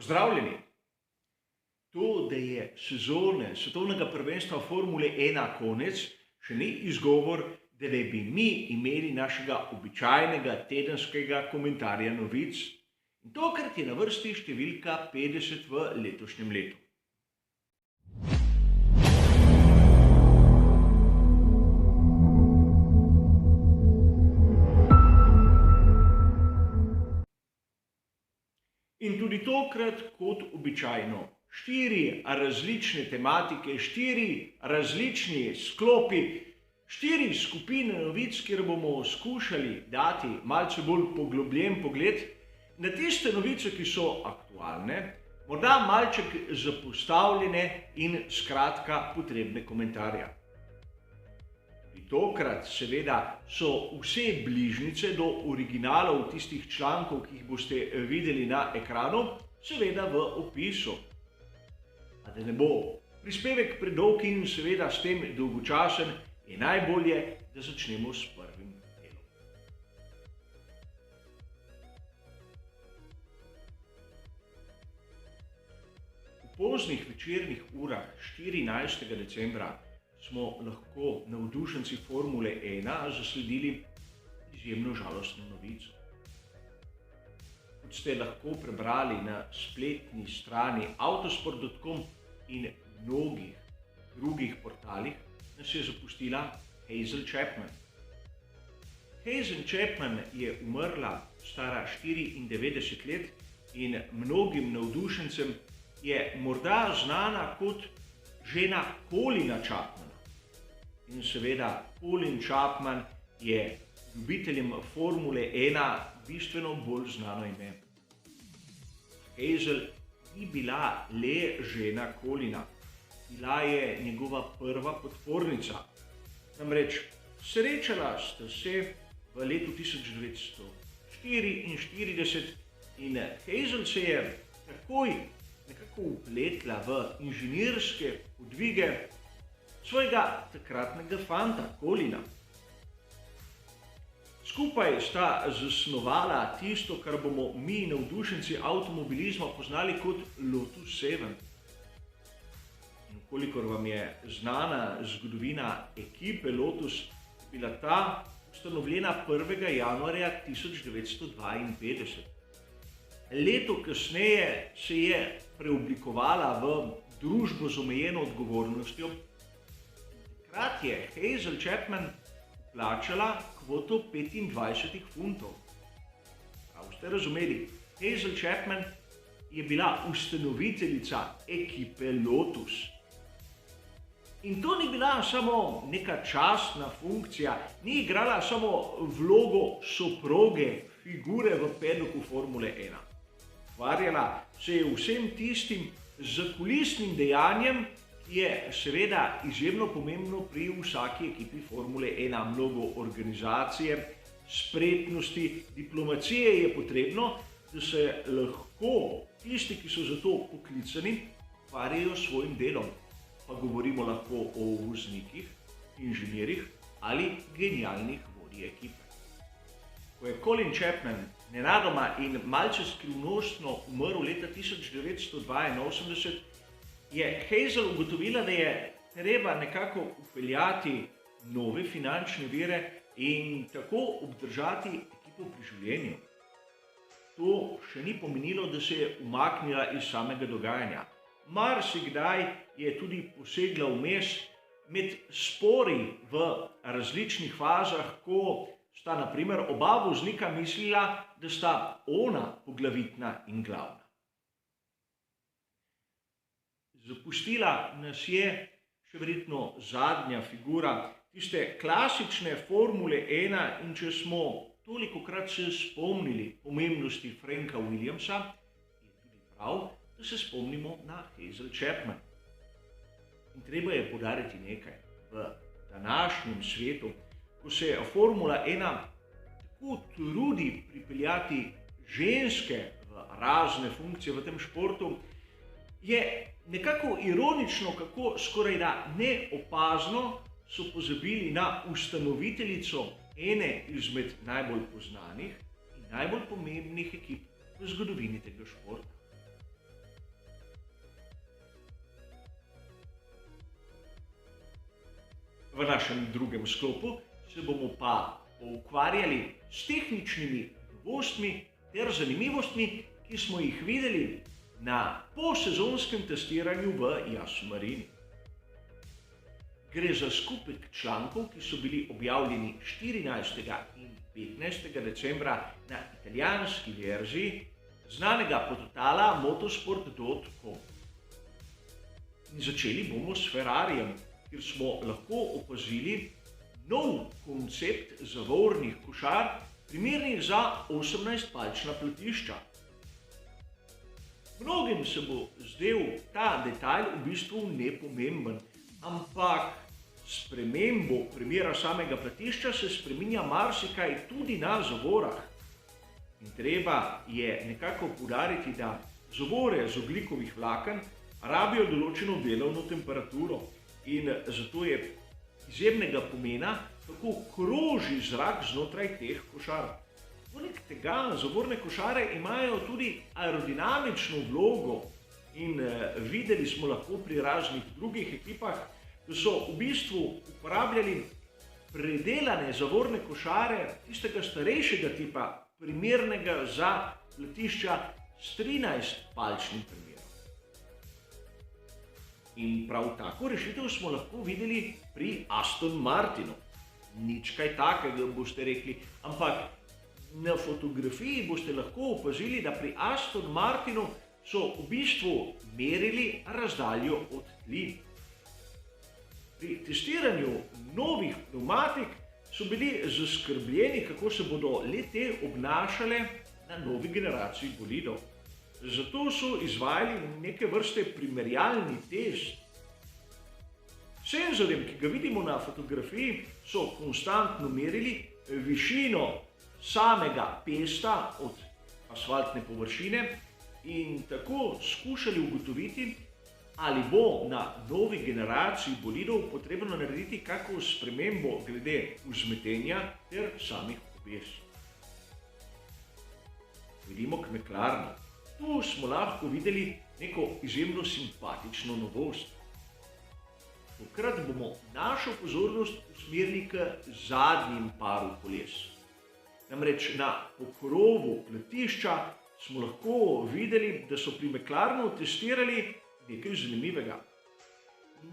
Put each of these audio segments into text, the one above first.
Pozdravljeni! To, da je sezone svetovnega prvenstva Formule 1 konec, še ni izgovor, da ne bi mi imeli našega običajnega tedenskega komentarja novic. In tokrat je na vrsti številka 50 v letošnjem letu. In tudi tokrat, kot običajno, 4 različne tematike, 4 različni sklopi, 4 skupine novic, kjer bomo skušali dati malce bolj poglobljen pogled na tiste novice, ki so aktualne, morda malček zapostavljene in skratka potrebne komentarja. Tokrat seveda so vse bližnjice do originalov tistih člankov, ki jih boste videli na ekranu, seveda v opisu. A da ne bo prispevek predolg in seveda s tem dolgočasen, je najbolje, da začnemo s prvim delom. V poznih večernih urah 14. decembra smo lahko navdušenci Formule 1 zasledili izjemno žalostno novico. Kot ste lahko prebrali na spletni strani autosport.com in mnogih drugih portalih, nas je zapustila Hazel Chapman. Hazel Chapman je umrla stara 94 let in mnogim navdušencem je morda znana kot žena Colina Chapmana. In seveda Colin Chapman je ljubiteljem Formule 1 bistveno bolj znano ime. Hazel ni bila le žena Colina, bila je njegova prva podpornica. Namreč srečala sta se v letu 1944 in Hazel se je takoj nekako vpletla v inženirske podvige svojega takratnega fanta, Colina. Skupaj sta zasnovala tisto, kar bomo mi, navdušenci avtomobilizma, poznali kot Lotus 7. In kolikor vam je znana zgodovina ekipe Lotus, je bila ta ustanovljena 1. januarja 1952. Leto kasneje se je preoblikovala v družbo z omejeno odgovornostjo. Takrat je Hazel Chapman plačala kvoto 25 funtov. Prav ste razumeli, Hazel Chapman je bila ustanoviteljica ekipe Lotus. In to ni bila samo neka častna funkcija, ni igrala samo vlogo soproge, figure v pedoku Formule 1. Ukvarjala se je vsem tistim zakulisnim dejanjem, ki je seveda izjemno pomembno pri vsaki ekipi Formule 1. Mnogo organizacije, spretnosti, diplomacije je potrebno, da se lahko tisti, ki so za to poklicani, ukvarjajo s svojim delom. Pa govorimo lahko o voznikih, inženirjih ali genialnih vodij ekipe. Ko je Colin Chapman nenadoma in malce skrivnostno umrl leta 1982, je Hazel ugotovila, da je treba nekako vpeljati nove finančne vire in tako obdržati ekipo pri življenju. To še ni pomenilo, da se je umaknila iz samega dogajanja. Marsikdaj je tudi posegla vmes med spori v različnih fazah, ko sta na primer oba voznika mislila, da sta ona poglavitna in glavna. Zapustila nas je še verjetno zadnja figura tiste klasične Formule 1 in če smo tolikokrat se spomnili pomembnosti Franka Williamsa, je tudi prav, da se spomnimo na Hazel Chapman. In treba je poudariti nekaj. V današnjem svetu, ko se Formula 1 tako trudi pripeljati ženske v razne funkcije v tem športu, je nekako ironično, kako skorajda neopazno so pozabili na ustanoviteljico ene izmed najbolj poznanih in najbolj pomembnih ekip v zgodovini tega športa. V našem drugem sklopu se bomo pa ukvarjali s tehničnimi novostmi ter zanimivostmi, ki smo jih videli na posezonskem testiranju v Jasu Marini. Gre za skupek člankov, ki so bili objavljeni 14. in 15. decembra na italijanski verziji znanega portala motorsport.com. In začeli bomo s Ferrarijem, kjer smo lahko opazili nov koncept zavornih košar, primernih za 18-palčna platišča. Mnogim se bo zdel ta detajl v bistvu nepomemben, ampak s spremembo primera samega platišča se spreminja marsikaj tudi na zavorah. In treba je nekako poudariti, da zavore z ogljikovih vlaken rabijo določeno delovno temperaturo in zato je izjemnega pomena, kako kroži zrak znotraj teh košar. Poleg tega zavorne košare imajo tudi aerodinamično vlogo in videli smo lahko pri raznih drugih ekipah, da so v bistvu uporabljali predelane zavorne košare tistega starejšega tipa, primernega za platišča s 13-palčnim premerom. In prav tako rešitev smo lahko videli pri Aston Martinu. Nič kaj takega boste rekli, ampak na fotografiji boste lahko opazili, da pri Aston Martinu so v bistvu merili razdaljo od tli. Pri testiranju novih pnevmatik so bili zaskrbljeni, kako se bodo le-te obnašale na novi generaciji bolidov. Zato so izvajali neke vrste primerjalni test. Senzorjem, ki ga vidimo na fotografiji, so konstantno merili višino samega pesta od asfaltne površine in tako skušali ugotoviti, ali bo na novi generaciji bolidov potrebno narediti kakšno spremembo glede vzmetenja ter samih obes. Vidimo k McLarenu. Tu smo lahko videli neko izjemno simpatično novost. Tokrat bomo našo pozornost usmerili k zadnjim paru koles. Namreč na pokrovu platišča smo lahko videli, da so pri McLarenu testirali nekaj zanimivega.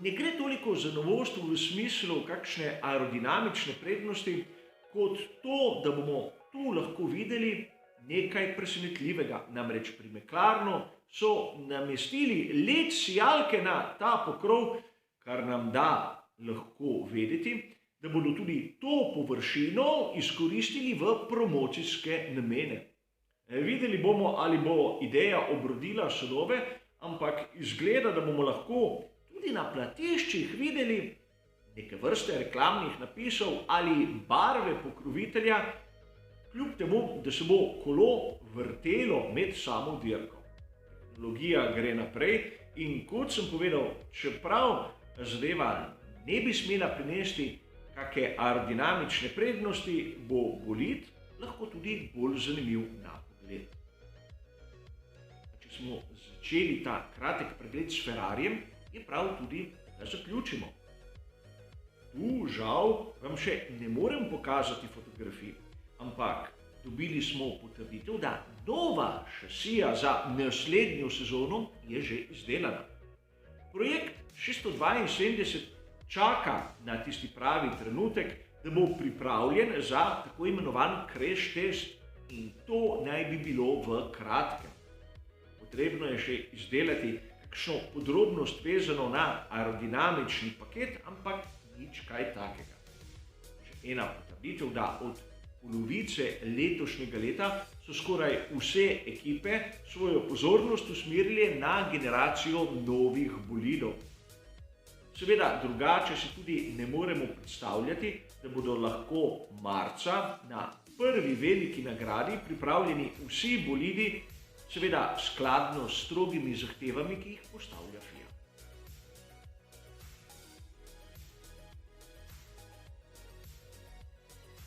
Ne gre toliko za novost v smislu kakšne aerodinamične prednosti, kot to, da bomo tu lahko videli nekaj presenetljivega. Namreč pri McLarenu so namestili LED sijalke na ta pokrov, kar nam da lahko vedeti, da bodo tudi to površino izkoristili v promocijske namene. Videli bomo, ali bo ideja obrodila sadove, ampak izgleda, da bomo lahko tudi na platiščih videli neke vrste reklamnih napisov ali barve pokrovitelja, kljub temu, da se bo kolo vrtelo med samo dirko. Tehnologija gre naprej in kot sem povedal, čeprav zadeva ne bi smela prinesti kakšne aerodinamične prednosti, bo bolid lahko tudi bolj zanimiv na pogled. Če smo začeli ta kratek pregled s Ferrarijem, je prav tudi, da zaključimo. Tu žal vam še ne morem pokazati fotografij, ampak dobili smo potrditev, da nova šasija za naslednjo sezono je že izdelana. Projekt 672 čaka na tisti pravi trenutek, da bo pripravljen za tako imenovan crash test in to naj bi bilo v kratkem. Potrebno je še izdelati kakšno podrobnost vezano na aerodinamični paket, ampak nič kaj takega. Še ena potrditev, da od polovice letošnjega leta so skoraj vse ekipe svojo pozornost usmerile na generacijo novih bolidov. Seveda drugače si tudi ne moremo predstavljati, da bodo lahko marca na prvi veliki nagradi pripravljeni vsi bolidi, seveda skladno s strogimi zahtevami, ki jih postavlja FIA.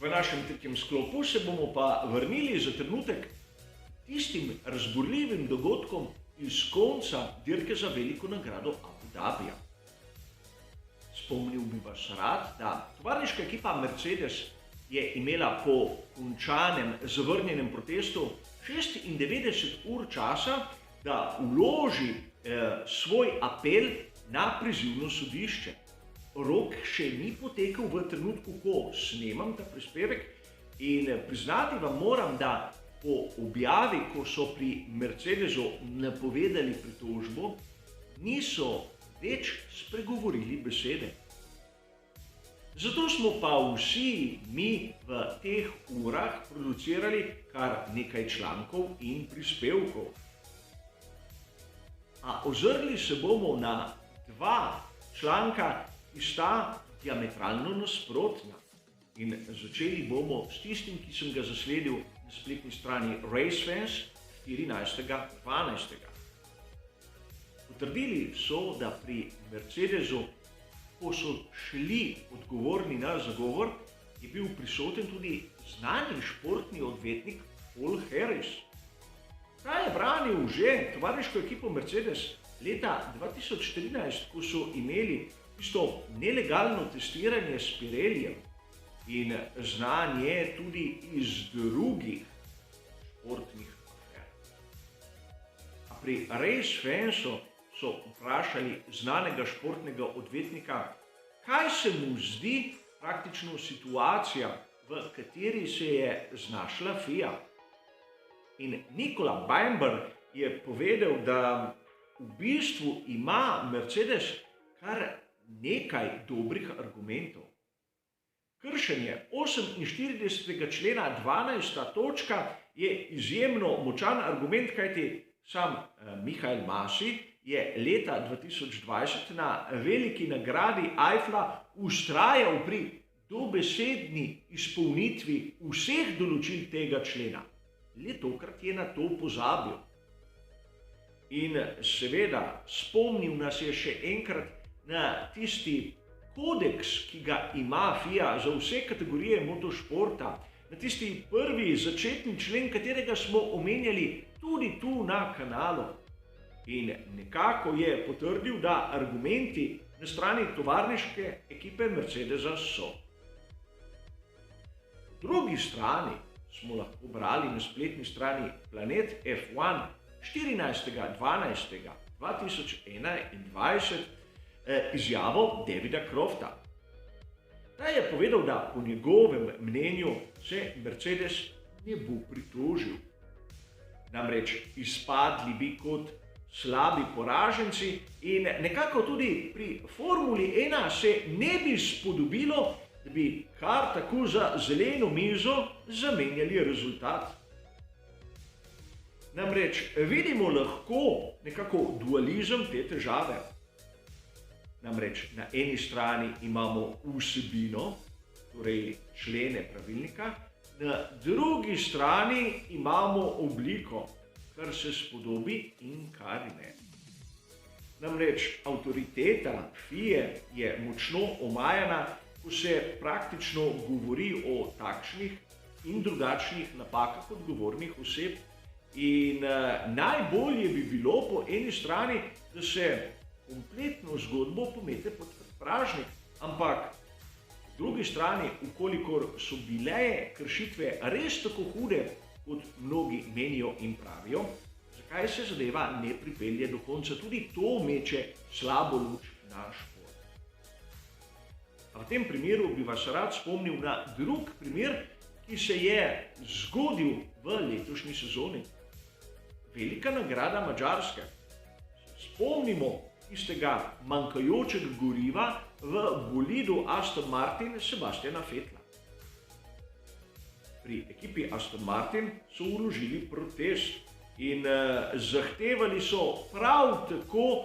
V našem tretjem sklopu se bomo pa vrnili za trenutek tistim razburljivim dogodkom iz konca dirke za veliko nagrado Abu Dhabija. S spomnil bi vas rad, da tovarniška ekipa Mercedes je imela po končanem zavrnjenem protestu 96 ur časa, da vloži svoj apel na prizivno sodišče. Rok še ni potekel v trenutku, ko snemam ta prispevek, in priznati vam moram, da po objavi, ko so pri Mercedesu napovedali pritožbo, niso več spregovorili besede. Zato smo pa vsi mi v teh urah producirali kar nekaj člankov in prispevkov. A ozrli se bomo na dva članka, ki sta diametralno nasprotna. In začeli bomo s tistim, ki sem ga zasledil na spletni strani RaceFans 14.12. Potrdili so, da pri Mercedesu, ko so šli odgovorni na zagovor, je bil prisoten tudi znani športni odvetnik Paul Harris. Ta je branil že tovarniško ekipo Mercedes leta 2013, ko so imeli tisto nelegalno testiranje s Pirellijem, in znan je tudi iz drugih športnih afer. A pri RaceFansu so vprašali znanega športnega odvetnika, kaj se mu zdi praktično situacija, v kateri se je znašla FIA. In Nicola Bamber je povedal, da v bistvu ima Mercedes kar nekaj dobrih argumentov. Kršenje 48. člena 12. točka je izjemno močan argument, kajti sam Michael Masi je leta 2020 na veliki nagradi Eiffla vztrajal pri dobesedni izpolnitvi vseh določil tega člena. Le tokrat je na to pozabil. In seveda spomnil nas je še enkrat na tisti kodeks, ki ga ima FIA za vse kategorije motošporta, na tisti prvi začetni člen, katerega smo omenjali tudi tu na kanalu. In nekako je potrdil, da argumenti na strani tovarniške ekipe Mercedesa so. Po drugi strani smo lahko brali na spletni strani Planet F1 14.12.2021 izjavo Davida Crofta. Ta je povedal, da po njegovem mnenju se Mercedes ne bo pritožil. Namreč izpadli bi kot slabi poraženci in nekako tudi pri Formuli 1 se ne bi spodobilo, da bi kar tako za zeleno mizo zamenjali rezultat. Namreč vidimo lahko nekako dualizem te težave. Namreč na eni strani imamo vsebino, torej člene pravilnika, na drugi strani imamo obliko, kar se spodobi in kar ne. Namreč avtoriteta FIA je močno omajana, ko se praktično govori o takšnih in drugačnih napakah odgovornih oseb, in najbolje bi bilo po eni strani, da se kompletno zgodbo pomete pod predpražnik, ampak po drugi strani, ukolikor so bile kršitve res tako hude, kot mnogi menijo in pravijo, zakaj se zadeva ne pripelje do konca, tudi to meče slabo luč na šport. A v tem primeru bi vas rad spomnil na drug primer, ki se je zgodil v letošnji sezoni. Velika nagrada Madžarske. Spomnimo tistega manjkajočega goriva v bolidu Aston Martin Sebastiana Vettela. Pri ekipi Aston Martin so vložili protest in zahtevali so prav tako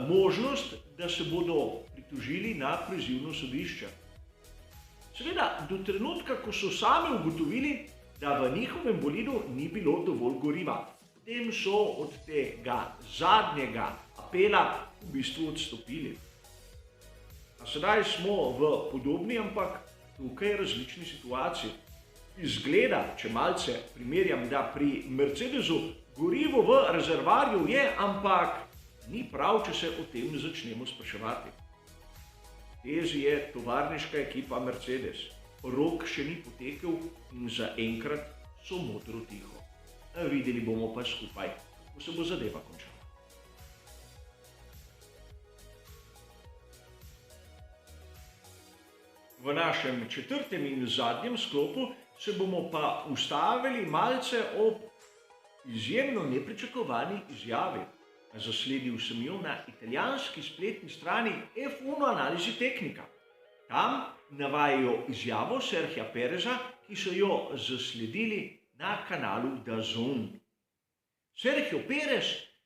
možnost, da se bodo pritožili na prizivno sodišče. Seveda, do trenutka, ko so sami ugotovili, da v njihovem bolidu ni bilo dovolj goriva. Potem so od tega zadnjega apela v bistvu odstopili. A sedaj smo v podobni, ampak tukaj različni situaciji. Izgleda, če malce primerjam, da pri Mercedesu gorivo v rezervoarju je, ampak ni prav, če se o tem začnemo spraševati. potezi je tovarniška ekipa Mercedes. Rok še ni potekel in zaenkrat so modro tiho. Videli bomo pa skupaj, ko se bo zadeva končala. V našem četrtem in zadnjem sklopu se bomo pa ustavili malce ob izjemno nepričakovani izjavi. Zasledil sem jo na italijanski spletni strani F1 Analizi Technica. Tam navajajo izjavo Sergija Pereza, ki so jo zasledili na kanalu DAZN. Sergio Perez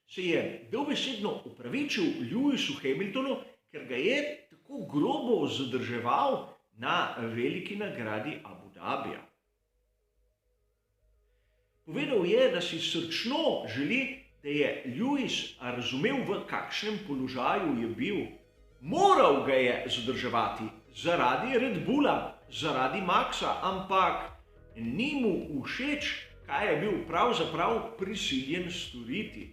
se je dobesedno opravičil Lewisu Hamiltonu, ker ga je tako grobo zadrževal na veliki nagradi Abu Dhabija. Povedal je, da si srčno želi, da je Lewis razumel, v kakšnem položaju je bil. Moral ga je zadrževati zaradi Red Bulla, zaradi Maxa, ampak ni mu všeč, kaj je bil pravzaprav prisiljen storiti.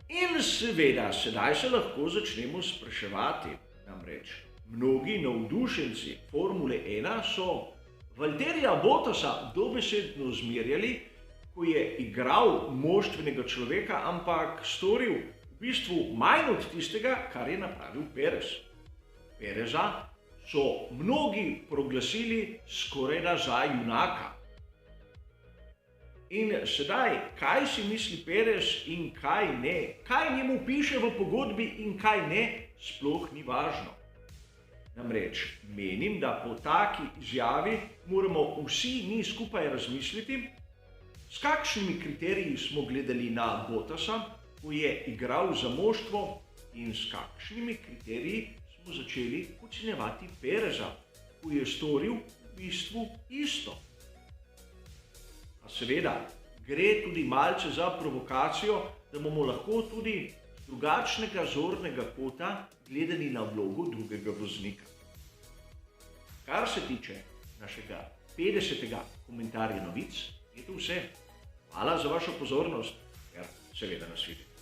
In seveda, sedaj se lahko začnemo spraševati. Namreč, mnogi navdušenci Formule 1 so Valtterija Bottasa dobesedno zmerjali, ko je igral moštvenega človeka, ampak storil v bistvu manj od tistega, kar je napravil Perez. Pereza so mnogi proglasili skorajda za junaka. In sedaj, kaj si misli Perez in kaj ne, kaj njemu piše v pogodbi in kaj ne, sploh ni važno. Namreč, menim, da po taki izjavi moramo vsi mi skupaj razmisliti, s kakšnimi kriteriji smo gledali na Bottasa, ko je igral za moštvo, in s kakšnimi kriteriji smo začeli ocenjevati Pereza, ko je storil v bistvu isto. A seveda, gre tudi malce za provokacijo, da bomo lahko tudi z drugačnega zornega kota gledali na vlogo drugega voznika. Kar se tiče našega 50. komentarja novic, je to vse. Hvala za vašo pozornost, ter seveda nasvidenje.